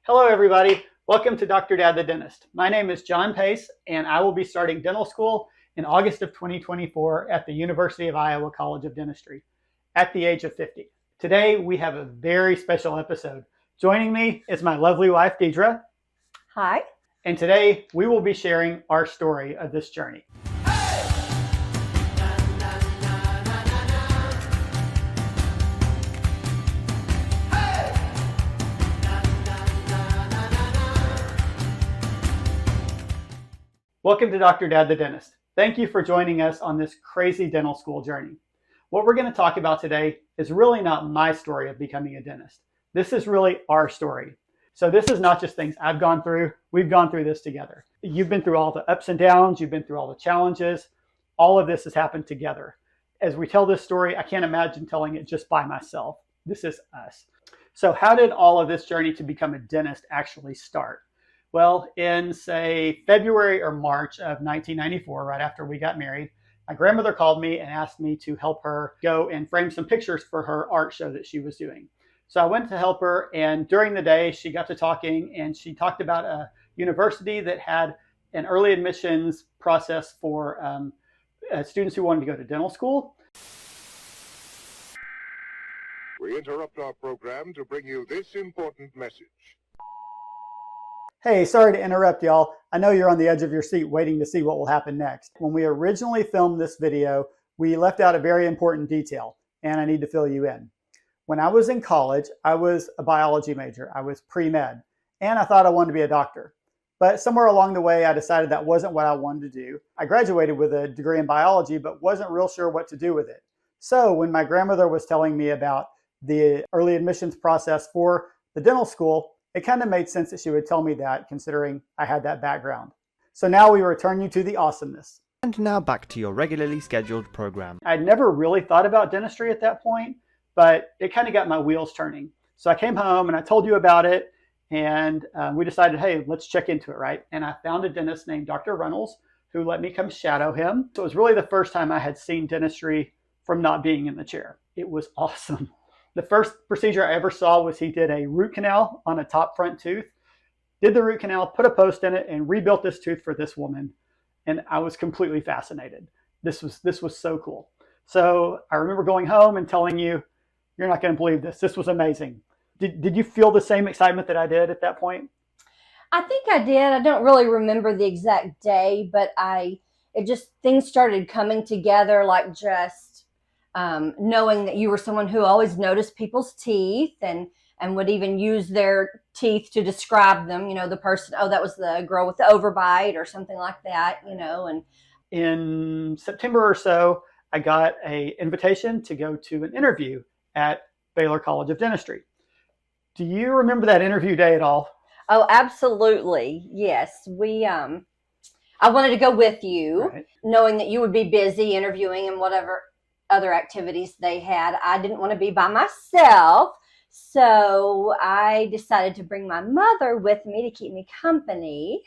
Hello, everybody. Welcome to Dr. Dad the Dentist. My name is John Pace, and I will be starting dental school in August of 2024 at the University of Iowa College of Dentistry at the age of 50. Today, we have a very special episode. Joining me is my lovely wife, Deedra. Hi. And today, we will be sharing our story of this journey. Welcome to Dr. Dad the Dentist. Thank you for joining us on this crazy dental school journey. What we're going to talk about today is really not my story of becoming a dentist. This is really our story. So this is not just things I've gone through. We've gone through this together. You've been through all the ups and downs. You've been through all the challenges. All of this has happened together. As we tell this story, I can't imagine telling it just by myself. This is us. So how did all of this journey to become a dentist actually start? Well, in, say, February or March of 1994, right after we got married, my grandmother called me and asked me to help her go and frame some pictures for her art show that she was doing. So I went to help her, and during the day, she got to talking, and she talked about a university that had an early admissions process for students who wanted to go to dental school. We interrupt our program to bring you this important message. Hey, sorry to interrupt y'all. I know you're on the edge of your seat waiting to see what will happen next. When we originally filmed this video, we left out a very important detail, and I need to fill you in. When I was in college, I was a biology major. I was pre-med, and I thought I wanted to be a doctor. But somewhere along the way, I decided that wasn't what I wanted to do. I graduated with a degree in biology, but wasn't real sure what to do with it. So when my grandmother was telling me about the early admissions process for the dental school, it kind of made sense that she would tell me that, considering I had that background. So now we return you to the awesomeness. And now back to your regularly scheduled program. I'd never really thought about dentistry at that point, but it kind of got my wheels turning. So I came home and I told you about it, and we decided, hey, let's check into it, right? And I found a dentist named Dr. Reynolds who let me come shadow him. So it was really the first time I had seen dentistry from not being in the chair. It was awesome. The first procedure I ever saw was he did a root canal on a top front tooth, did the root canal, put a post in it, and rebuilt this tooth for this woman. And I was completely fascinated. This was so cool. So I remember going home and telling you, you're not going to believe this. This was amazing. Did you feel the same excitement that I did at that point? I think I did. I don't really remember the exact day, but things started coming together, like just knowing that you were someone who always noticed people's teeth and would even use their teeth to describe them. You know, the person, oh, that was the girl with the overbite or something like that, you know. And in September or so, I got an invitation to go to an interview at Baylor College of Dentistry. Do you remember that interview day at all? Oh, absolutely. Yes. I wanted to go with you, right, knowing that you would be busy interviewing and whatever other activities they had. I didn't want to be by myself, so I decided to bring my mother with me to keep me company.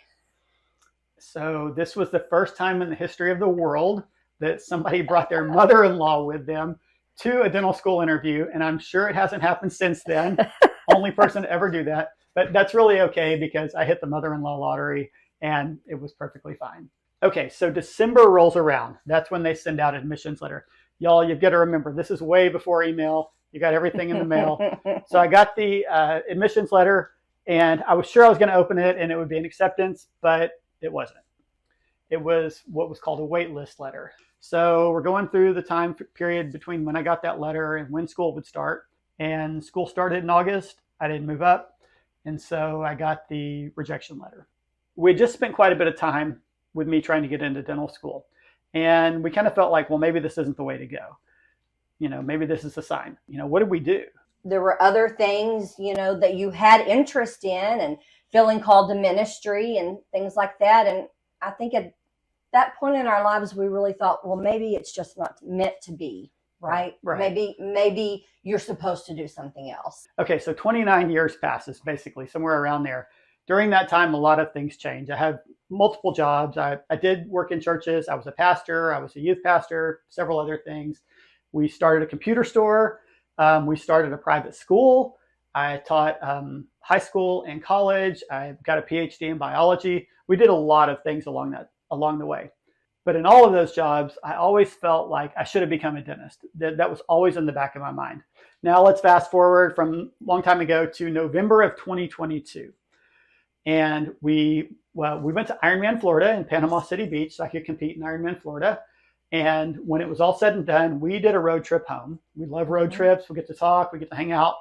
So this was the first time in the history of the world that somebody brought their mother-in-law with them to a dental school interview, and I'm sure it hasn't happened since then. Only person to ever do that, but that's really okay because I hit the mother-in-law lottery and it was perfectly fine. Okay, so December rolls around. That's when they send out admissions letter. Y'all, you've got to remember, this is way before email. You got everything in the mail. So I got the admissions letter, and I was sure I was going to open it and it would be an acceptance, but it wasn't. It was what was called a wait list letter. So we're going through the time period between when I got that letter and when school would start. And school started in August. I didn't move up. And so I got the rejection letter. We had just spent quite a bit of time with me trying to get into dental school. And we kind of felt like, well, maybe this isn't the way to go. You know, maybe this is a sign. You know, what did we do? There were other things, you know, that you had interest in and feeling called to ministry and things like that. And I think at that point in our lives, we really thought, well, maybe it's just not meant to be, right? Maybe you're supposed to do something else. Okay, so 29 years passes, basically, somewhere around there. During that time, a lot of things changed. I had multiple jobs. I did work in churches. I was a pastor. I was a youth pastor, several other things. We started a computer store. We started a private school. I taught high school and college. I got a PhD in biology. We did a lot of things along the way. But in all of those jobs, I always felt like I should have become a dentist. That was always in the back of my mind. Now let's fast forward from a long time ago to November of 2022. And we went to Ironman, Florida in Panama City Beach so I could compete in Ironman, Florida. And when it was all said and done, we did a road trip home. We love road trips. We get to talk, we get to hang out.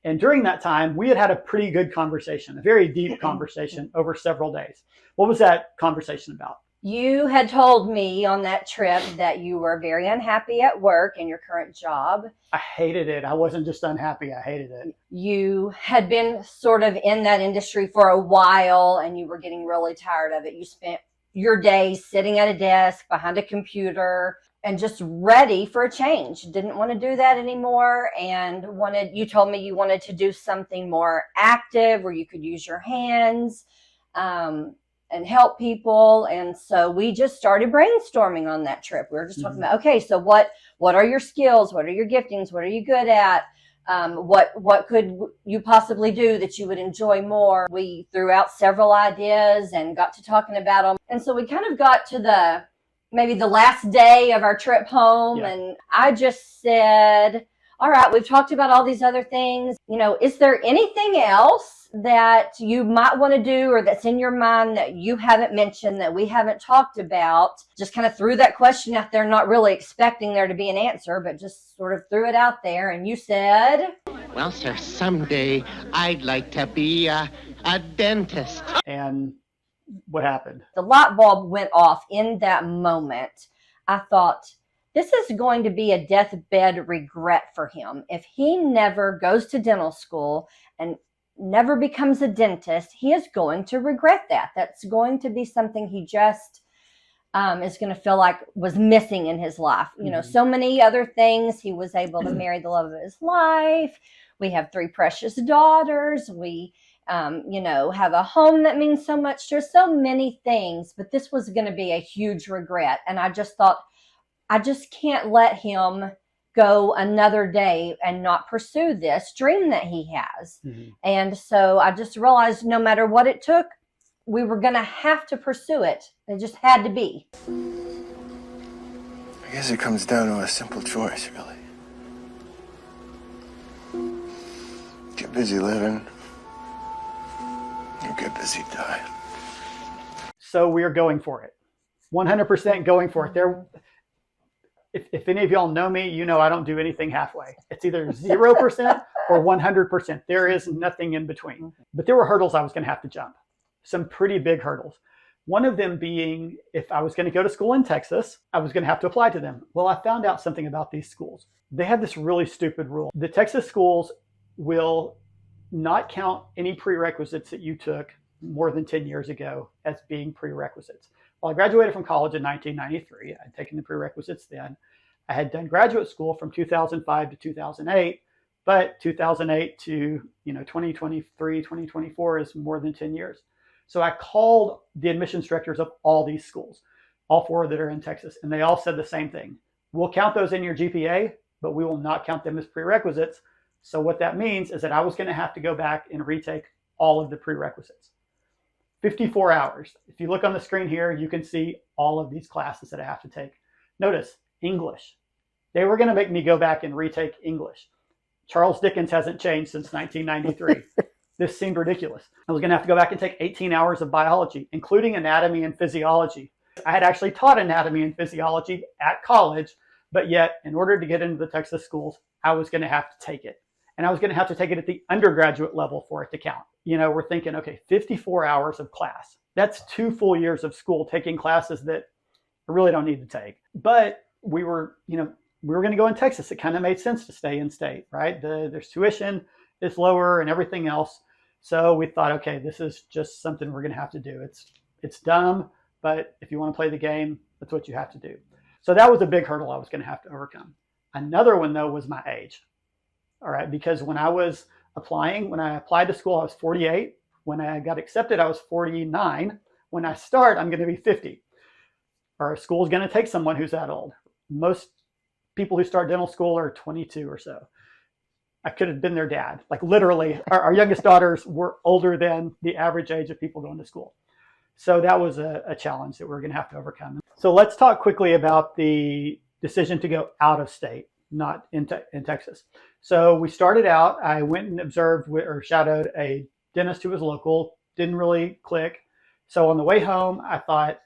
And during that time, we had a pretty good conversation, a very deep conversation over several days. What was that conversation about? You had told me on that trip that you were very unhappy at work in your current job. I hated it. I wasn't just unhappy. I hated it. You had been sort of in that industry for a while and you were getting really tired of it. You spent your days sitting at a desk behind a computer and just ready for a change. Didn't want to do that anymore and you told me you wanted to do something more active where you could use your hands and help people. And so we just started brainstorming on that trip. We were just talking about, okay, so what are your skills? What are your giftings? What are you good at? What could you possibly do that you would enjoy more? We threw out several ideas and got to talking about them. And so we kind of got to maybe the last day of our trip home. Yeah. And I just said, all right, we've talked about all these other things. Is there anything else that you might want to do or that's in your mind that you haven't mentioned that we haven't talked about? Just kind of threw that question out there, not really expecting there to be an answer, but just sort of threw it out there. And you said, well, sir, someday I'd like to be a dentist. And what happened? The light bulb went off in that moment. I thought, this is going to be a deathbed regret for him. If he never goes to dental school and never becomes a dentist, he is going to regret that. That's going to be something he just is going to feel like was missing in his life. So many other things. He was able to marry the love of his life. We have 3 precious daughters. We, have a home that means so much to us, so many things. But this was going to be a huge regret. And I just thought, I just can't let him go another day and not pursue this dream that he has. And so I just realized no matter what it took, we were going to have to pursue it. It just had to be. I guess it comes down to a simple choice, really. Get busy living, or get busy dying. So we are going for it. 100% going for it. If any of y'all know me, I don't do anything halfway. It's either 0% or 100%. There is nothing in between. But there were hurdles I was going to have to jump. Some pretty big hurdles. One of them being, if I was going to go to school in Texas, I was going to have to apply to them. Well, I found out something about these schools. They have this really stupid rule. The Texas schools will not count any prerequisites that you took more than 10 years ago as being prerequisites. Well, I graduated from college in 1993. I'd taken the prerequisites then. I had done graduate school from 2005 to 2008, but 2008 to 2023, 2024 is more than 10 years. So I called the admissions directors of all these schools, all 4 that are in Texas, and they all said the same thing. We'll count those in your GPA, but we will not count them as prerequisites. So what that means is that I was going to have to go back and retake all of the prerequisites. 54 hours. If you look on the screen here, you can see all of these classes that I have to take. Notice English. They were going to make me go back and retake English. Charles Dickens hasn't changed since 1993. This seemed ridiculous. I was going to have to go back and take 18 hours of biology, including anatomy and physiology. I had actually taught anatomy and physiology at college, but yet in order to get into the Texas schools, I was going to have to take it. And I was going to have to take it at the undergraduate level for it to count. We're thinking, okay, 54 hours of class. That's 2 full years of school taking classes that I really don't need to take. But we were going to go in Texas. It kind of made sense to stay in state, right? There's tuition is lower and everything else. So we thought, okay, this is just something we're going to have to do. It's dumb, but if you want to play the game, that's what you have to do. So that was a big hurdle I was going to have to overcome. Another one, though, was my age. All right, because when I applied to school, I was 48. When I got accepted, I was 49. When I start, I'm going to be 50. Our school is going to take someone who's that old. Most people who start dental school are 22 or so. I could have been their dad. Like literally, our youngest daughters were older than the average age of people going to school. So that was a challenge that we're going to have to overcome. So let's talk quickly about the decision to go out of state, not in Texas. So we started out, I went and observed or shadowed a dentist who was local, didn't really click. So on the way home, I thought,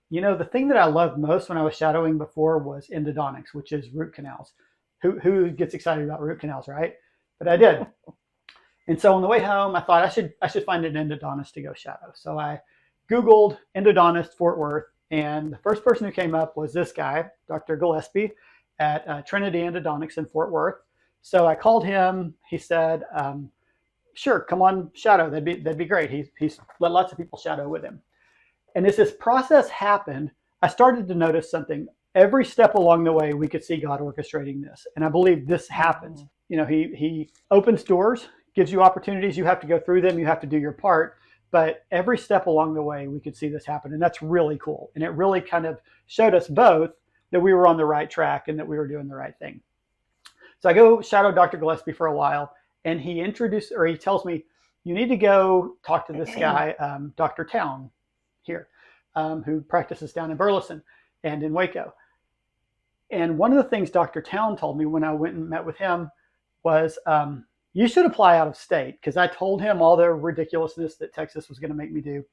the thing that I loved most when I was shadowing before was endodontics, which is root canals. Who gets excited about root canals, right? But I did. And so on the way home, I thought I should find an endodontist to go shadow. So I Googled endodontist Fort Worth, and the first person who came up was this guy, Dr. Gillespie at Trinity Endodontics in Fort Worth. So I called him. He said, sure, come on shadow. That'd be great. He's let lots of people shadow with him. And as this process happened, I started to notice something. Every step along the way, we could see God orchestrating this. And I believe this happens. He opens doors, gives you opportunities. You have to go through them. You have to do your part. But every step along the way, we could see this happen. And that's really cool. And it really kind of showed us both that we were on the right track and that we were doing the right thing. So I go shadow Dr. Gillespie for a while. And he tells me, you need to go talk to this guy, Dr. Town here, who practices down in Burleson and in Waco. And one of the things Dr. Town told me when I went and met with him was, you should apply out of state, because I told him all the ridiculousness that Texas was going to make me do.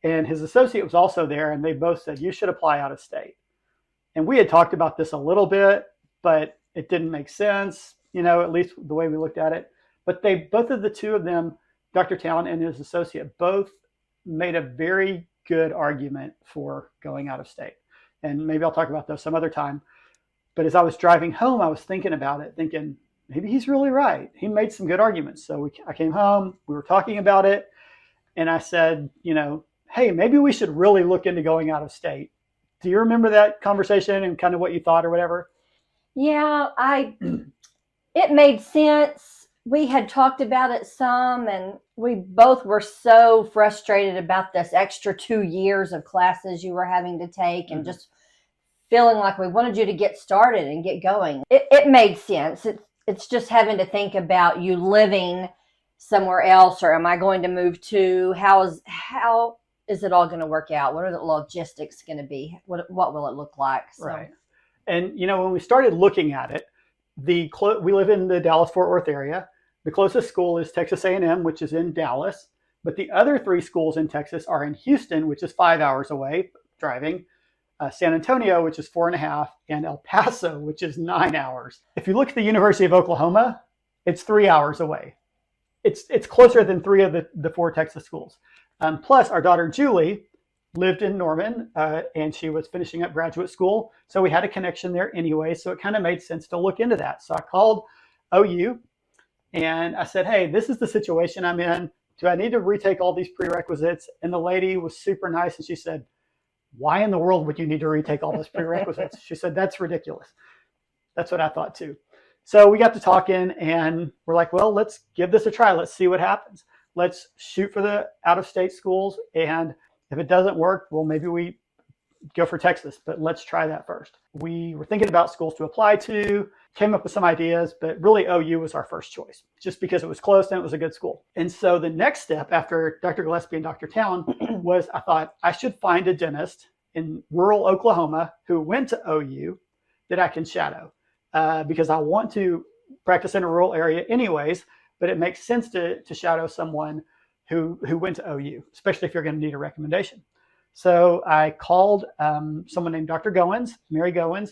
And his associate was also there, and they both said, you should apply out of state. And we had talked about this a little bit, but it didn't make sense, at least the way we looked at it. But both of the two of them, Dr. Town and his associate, both made a very good argument for going out of state. And maybe I'll talk about those some other time. But as I was driving home, I was thinking about it, thinking, maybe he's really right. He made some good arguments. So I came home, we were talking about it, and I said, hey, maybe we should really look into going out of state. Do you remember that conversation and kind of what you thought or whatever? Yeah, it made sense. We had talked about it some, and we both were so frustrated about this extra 2 years of classes you were having to take and just feeling like we wanted you to get started and get going. It made sense. It's just having to think about you living somewhere else, or am I going to move to? How is it all going to work out? What are the logistics going to be? What will it look like? So. Right. And when we started looking at it, we live in the Dallas-Fort Worth area. The closest school is Texas A&M, which is in Dallas. But the other 3 schools in Texas are in Houston, which is 5 hours away driving, San Antonio, which is 4.5, and El Paso, which is 9 hours. If you look at the University of Oklahoma, it's 3 hours away. It's closer than 3 of the 4 Texas schools. Plus, our daughter Julie lived in Norman, and she was finishing up graduate school. So we had a connection there anyway. So it kind of made sense to look into that. So I called OU, and I said, hey, this is the situation I'm in. Do I need to retake all these prerequisites? And the lady was super nice, and she said, why in the world would you need to retake all those prerequisites? She said, that's ridiculous. That's what I thought too. So we got to talking, and we're like, well, let's give this a try. Let's see what happens. Let's shoot for the out-of-state schools. And if it doesn't work, well, maybe we go for Texas, but let's try that first. We were thinking about schools to apply to, came up with some ideas, but really OU was our first choice, just because it was close and it was a good school. And so the next step after Dr. Gillespie and Dr. Town was I thought I should find a dentist in rural Oklahoma who went to OU that I can shadow, because I want to practice in a rural area anyways, but it makes sense to shadow someone who went to OU, especially if you're going to need a recommendation. So I called someone named Dr. Goins, Mary Goins,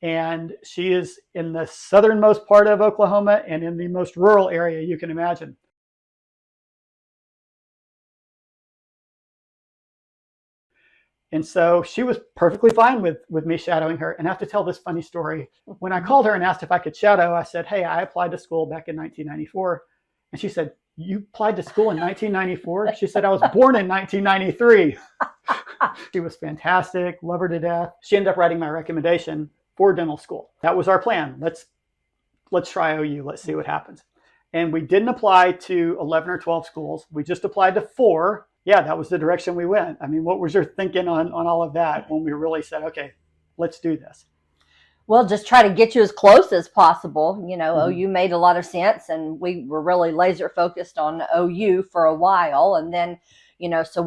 and she is in the southernmost part of Oklahoma and in the most rural area you can imagine. And so she was perfectly fine with me shadowing her. And I have to tell this funny story. When I called her and asked if I could shadow, I said, hey, I applied to school back in 1994. And she said, you applied to school in 1994? She said, I was born in 1993. She was fantastic, love her to death. She ended up writing my recommendation for dental school. That was our plan. Let's try OU. Let's see what happens. And we didn't apply to 11 or 12 schools. We just applied to 4. Yeah, that was the direction we went. I mean, what was your thinking on all of that when we really said, okay, let's do this? Well, just try to get you as close as possible. You know, Mhm. OU made a lot of sense, and we were really laser focused on OU for a while. And then, you know, so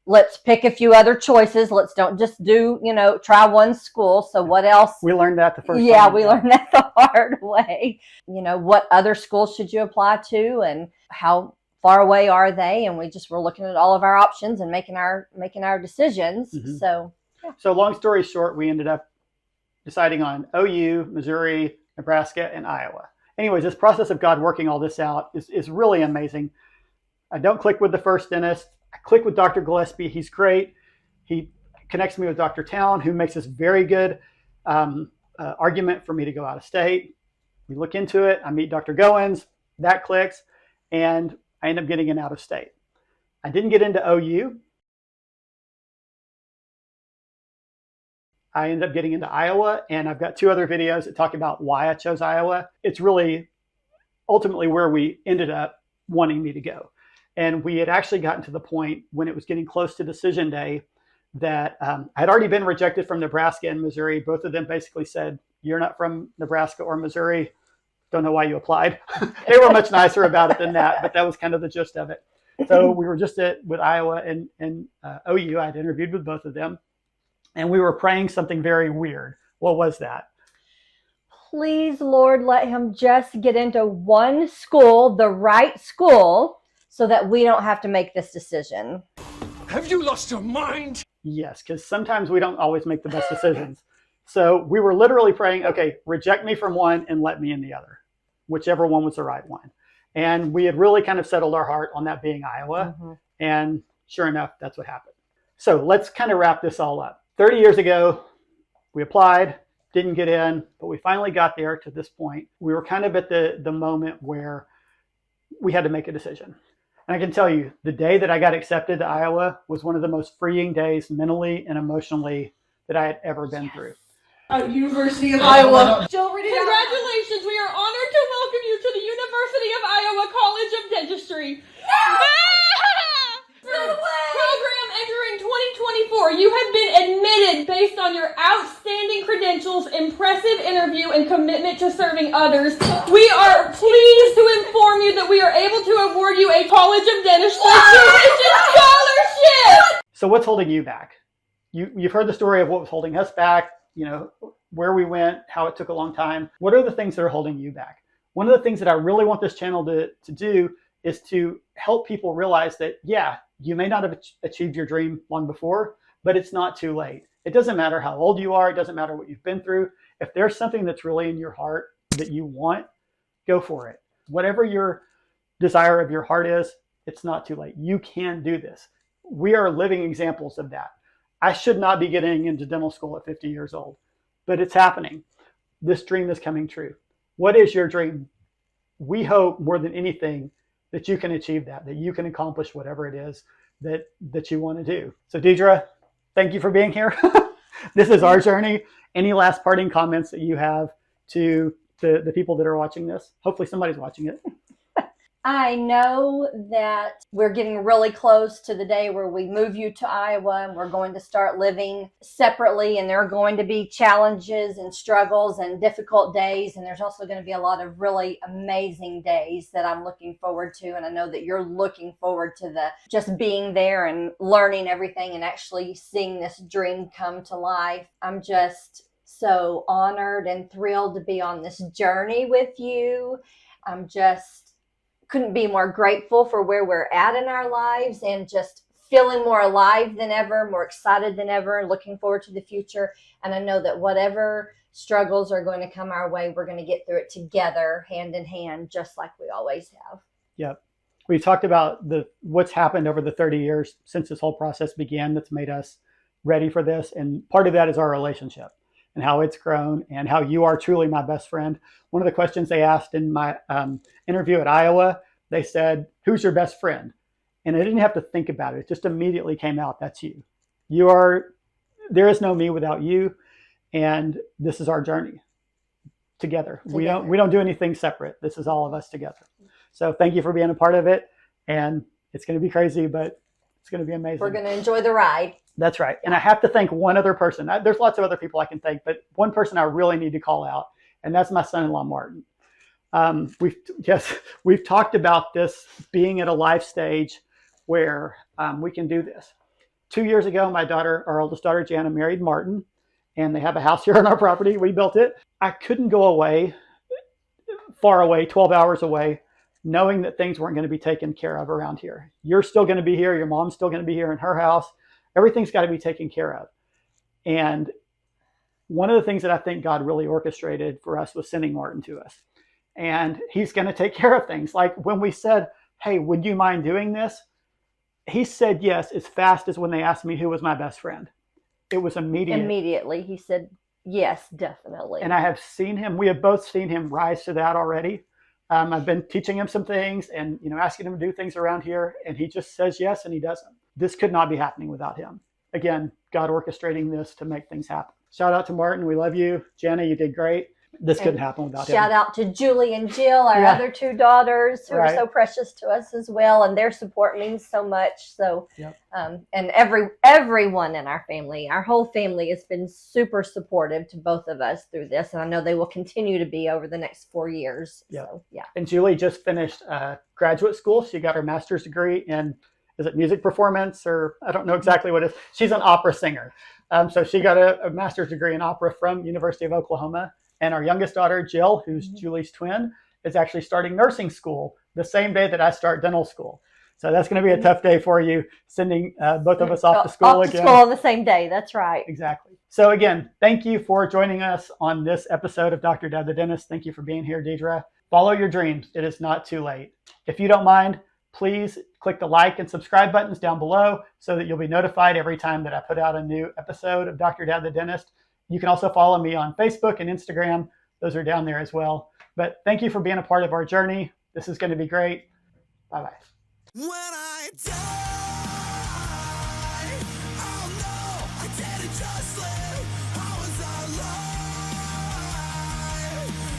let's pick a few other choices. Let's don't just do, you know, try one school. So what else? We learned that the first Yeah, time. we learned that the hard way. You know, what other schools should you apply to, and how far away are they? And we just were looking at all of our options and making our decisions. Mhm. So long story short, we ended up deciding on OU, Missouri, Nebraska, and Iowa. Anyways, this process of God working all this out is really amazing. I don't click with the first dentist. I click with Dr. Gillespie. He's great. He connects me with Dr. Town, who makes this very good argument for me to go out of state. We look into it. I meet Dr. Goins. That clicks. And I end up getting in out of state. I didn't get into OU. I ended up getting into Iowa, and I've got 2 other videos that talk about why I chose Iowa. It's really ultimately where we ended up wanting me to go. And we had actually gotten to the point when it was getting close to decision day that I'd already been rejected from Nebraska and Missouri. Both of them basically said, "You're not from Nebraska or Missouri. Don't know why you applied." They were much nicer about it than that, but that was kind of the gist of it. So we were just with Iowa and OU. I'd interviewed with both of them. And we were praying something very weird. What was that? please, Lord, let him just get into one school, the right school, so that we don't have to make this decision. Have you lost your mind? Yes, because sometimes we don't always make the best decisions. So we were literally praying, okay, reject me from one and let me in the other, whichever one was the right one. And we had really kind of settled our heart on that being Iowa. Mm-hmm. And sure enough, that's what happened. So let's kind of wrap this all up. 30 years ago, we applied, didn't get in, but we finally got there to this point. We were kind of at the moment where we had to make a decision. And I can tell you, the day that I got accepted to Iowa was one of the most freeing days mentally and emotionally that I had ever been through. University of Iowa. Congratulations, we are honored to welcome you to the University of Iowa College of Dentistry. Program entering 2024. You have been admitted based on your outstanding credentials, impressive interview, and commitment to serving others. We are pleased to inform you that we are able to award you a College of Dentistry tuition scholarship. So what's holding you back? You've heard the story of what was holding us back, you know, where we went, how it took a long time. What are the things that are holding you back? One of the things that I really want this channel to do is to help people realize that, yeah, you may not have achieved your dream long before, but it's not too late. It doesn't matter how old you are. It doesn't matter what you've been through. If there's something that's really in your heart that you want, go for it. Whatever your desire of your heart is, it's not too late. You can do this. We are living examples of that. I should not be getting into dental school at 50 years old, but it's happening. This dream is coming true. What is your dream? We hope more than anything that you can achieve that you can accomplish whatever it is that you want to do. So Deedra, thank you for being here. This is our journey. Any last parting comments that you have to the people that are watching this? Hopefully somebody's watching it. I know that we're getting really close to the day where we move you to Iowa and we're going to start living separately, and there are going to be challenges and struggles and difficult days, and there's also going to be a lot of really amazing days that I'm looking forward to, and I know that you're looking forward to just being there and learning everything and actually seeing this dream come to life. I'm just so honored and thrilled to be on this journey with you. I'm just couldn't be more grateful for where we're at in our lives and just feeling more alive than ever, more excited than ever, and looking forward to the future. And I know that whatever struggles are going to come our way, we're going to get through it together, hand in hand, just like we always have. Yep. We talked about what's happened over the 30 years since this whole process began that's made us ready for this. And part of that is our relationship and how it's grown and how you are truly my best friend. One of the questions they asked in my interview at Iowa, they said, who's your best friend? And I didn't have to think about it. It just immediately came out. That's you. There is no me without you. And this is our journey together. We don't do anything separate. This is all of us together. So thank you for being a part of it. And it's going to be crazy, but It's going to be amazing. We're going to enjoy the ride. That's right. And I have to thank one other person. There's lots of other people I can thank, but one person I really need to call out, and that's my son-in-law, Martin. We've talked about this being at a life stage where we can do this. 2 years ago, our oldest daughter, Jana, married Martin, and they have a house here on our property. We built it. I couldn't go away, far away, 12 hours away, knowing that things weren't going to be taken care of around here. You're still going to be here. Your mom's still going to be here in her house. Everything's got to be taken care of. And one of the things that I think God really orchestrated for us was sending Martin to us. And he's going to take care of things. Like when we said, hey, would you mind doing this? He said yes as fast as when they asked me who was my best friend. It was immediate. Immediately, he said yes, definitely. And we have both seen him rise to that already. I've been teaching him some things and asking him to do things around here, and he just says yes and he does them. This could not be happening without him. Again, God orchestrating this to make things happen. Shout out to Martin. We love you. Jana, you did great. This couldn't happen without him. Shout out to Julie and Jill, our other two daughters, who are so precious to us as well, and their support means so much. So, and everyone in our family, our whole family has been super supportive to both of us through this, and I know they will continue to be over the next 4 years. Yeah. So, yeah. And Julie just finished graduate school. She got her master's degree in, is it music performance, or I don't know exactly what it is. She's an opera singer. So she got a master's degree in opera from University of Oklahoma. And our youngest daughter, Jill, who's Julie's twin, is actually starting nursing school the same day that I start dental school. So that's going to be a tough day for you, sending both of us off to school again. Off to school on the same day. That's right. Exactly. So again, thank you for joining us on this episode of Dr. Dad the Dentist. Thank you for being here, Deedra. Follow your dreams. It is not too late. If you don't mind, please click the like and subscribe buttons down below so that you'll be notified every time that I put out a new episode of Dr. Dad the Dentist. You can also follow me on Facebook and Instagram. Those are down there as well. But thank you for being a part of our journey. This is going to be great. Bye-bye. When I die, oh no, I didn't just live, I was alive.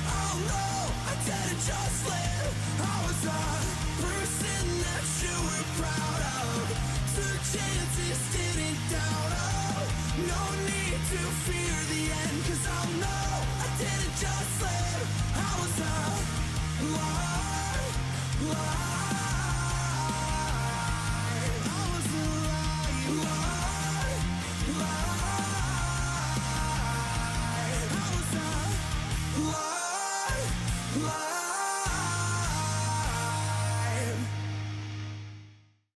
Oh no, I didn't just live, I was a person that you were proud of. Took chances, didn't doubt of. No need to fear the end, 'cause I'll know I didn't just live, I was alive. I was alive.